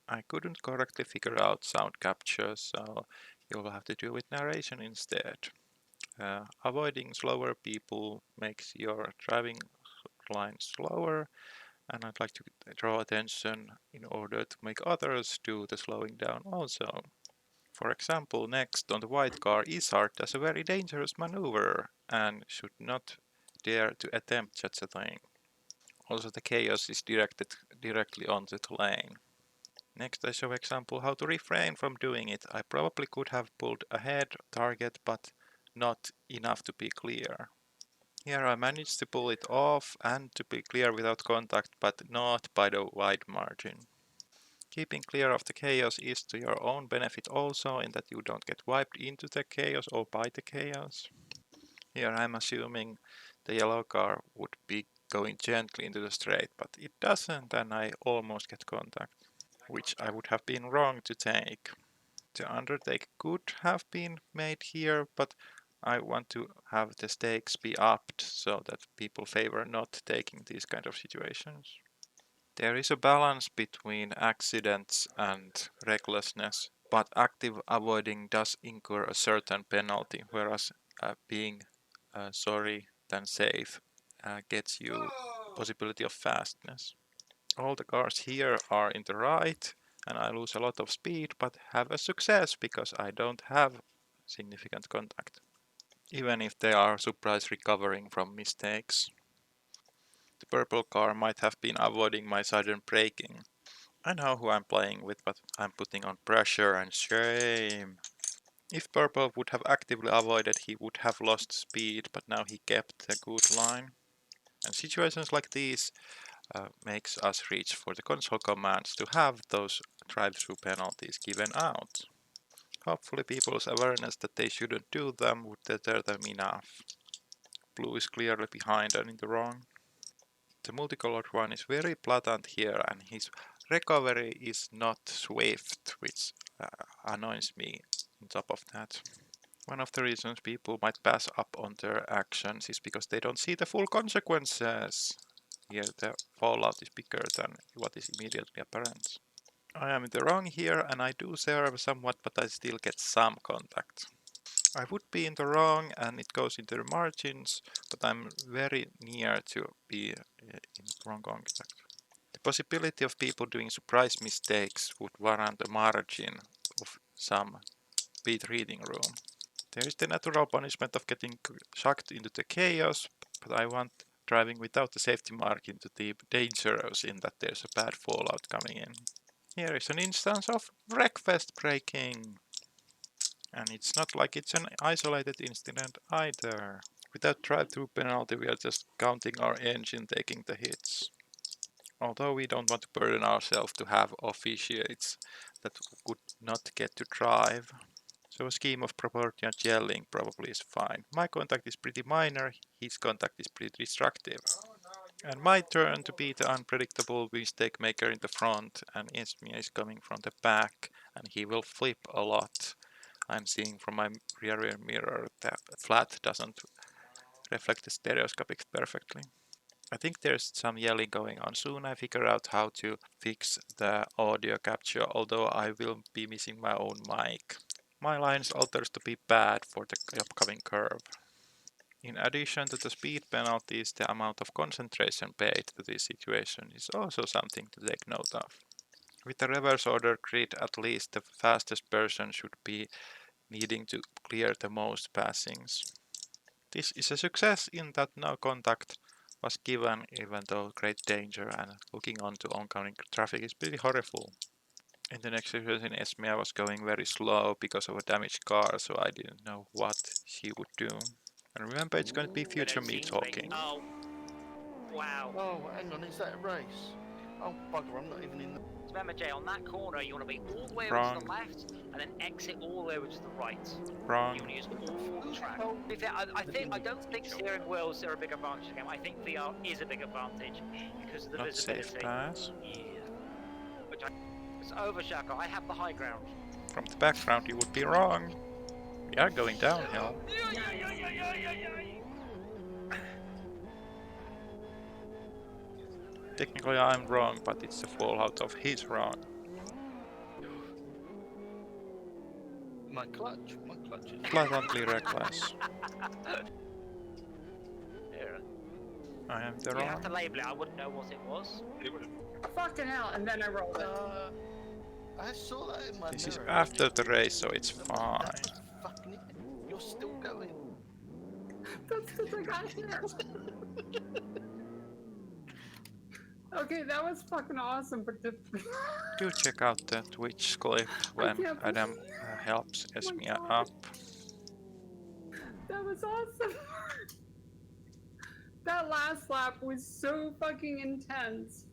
I couldn't correctly figure out sound capture, so you'll have to do with narration instead. Avoiding slower people makes your driving line slower, and I'd like to draw attention in order to make others do the slowing down also. For example, next on the white car, Isart does a very dangerous maneuver and should not dare to attempt such a thing. Also, the chaos is directed directly onto the lane. Next I show example how to refrain from doing it. I probably could have pulled ahead target, but not enough to be clear. Here I managed to pull it off and to be clear without contact, but not by the wide margin. Keeping clear of the chaos is to your own benefit also, in that you don't get wiped into the chaos or by the chaos. Here I'm assuming the yellow car would be going gently into the straight, but it doesn't, and I almost get contact, which I would have been wrong to take. The undertake could have been made here, but I want to have the stakes be upped so that people favor not taking these kind of situations. There is a balance between accidents and recklessness, but active avoiding does incur a certain penalty, whereas being sorry than safe gets you possibility of fastness. All the cars here are in the right, and I lose a lot of speed, but have a success because I don't have significant contact, even if they are surprise recovering from mistakes. The purple car might have been avoiding my sudden braking. I know who I'm playing with, but I'm putting on pressure and shame. If purple would have actively avoided, he would have lost speed, but now he kept a good line. And situations like these makes us reach for the console commands to have those drive-through penalties given out. Hopefully people's awareness that they shouldn't do them would deter them enough. Blue is clearly behind and in the wrong. The multicolored one is very blatant here, and his recovery is not swift, which annoys me on top of that. One of the reasons people might pass up on their actions is because they don't see the full consequences. Here the fallout is bigger than what is immediately apparent. I am in the wrong here, and I do serve somewhat, but I still get some contact. I would be in the wrong and it goes into the margins, but I'm very near to be in wrong contact. The possibility of people doing surprise mistakes would warrant a margin of some beat reading room. There is the natural punishment of getting sucked into the chaos, but I want driving without the safety margin to be dangerous in that there's a bad fallout coming in. Here is an instance of Wreckfest breaking. And it's not like it's an isolated incident either. Without drive-through penalty, we are just counting our engine taking the hits. Although we don't want to burden ourselves to have officiates that could not get to drive. So a scheme of proportionate yelling probably is fine. My contact is pretty minor, his contact is pretty destructive. And my turn to be the unpredictable mistake maker in the front, and Ismia is coming from the back, and he will flip a lot. I'm seeing from my rear mirror that flat doesn't reflect the stereoscopics perfectly. I think there's some yelling going on. Soon I figure out how to fix the audio capture, although I will be missing my own mic. My lines alters to be bad for the upcoming curve. In addition to the speed penalties, the amount of concentration paid to this situation is also something to take note of. With the reverse order grid, at least the fastest person should be needing to clear the most passings. This is a success in that no contact was given even though great danger, and looking onto oncoming traffic is pretty horrible. In the next situation, Esmea was going very slow because of a damaged car, so I didn't know what she would do. And remember, it's going to be future me talking. Oh, wow. Oh, hang on, is that a race? Oh, bugger, I'm not even in the... Remember, Jay, on that corner, you want to be all the way over to Wrong, the left and then exit all the way over to the right. wrong, You want to use all four of the track. Oh, I don't think steering wheels are a big advantage in the game. I think VR is a big advantage because of the not safe visibility. pass. Yeah. It's over, Shaka. I have the high ground. From the background, you would be wrong. We are going downhill. Technically, I'm wrong, but it's the fallout of his wrong. My clutch is Blatantly reckless. Yeah. I am the You have to wrong. label it. I wouldn't know what it was. Fucking hell, and then I rolled it. I saw that in my This is mirror. after the race, so it's That fine. was fucking it. You're still going. That's because I got here. Okay, that was fucking awesome, but the... Do check out the Twitch clip when can't Adam believe- helps Oh my Esmia God. up. That was awesome. That last lap was so fucking intense.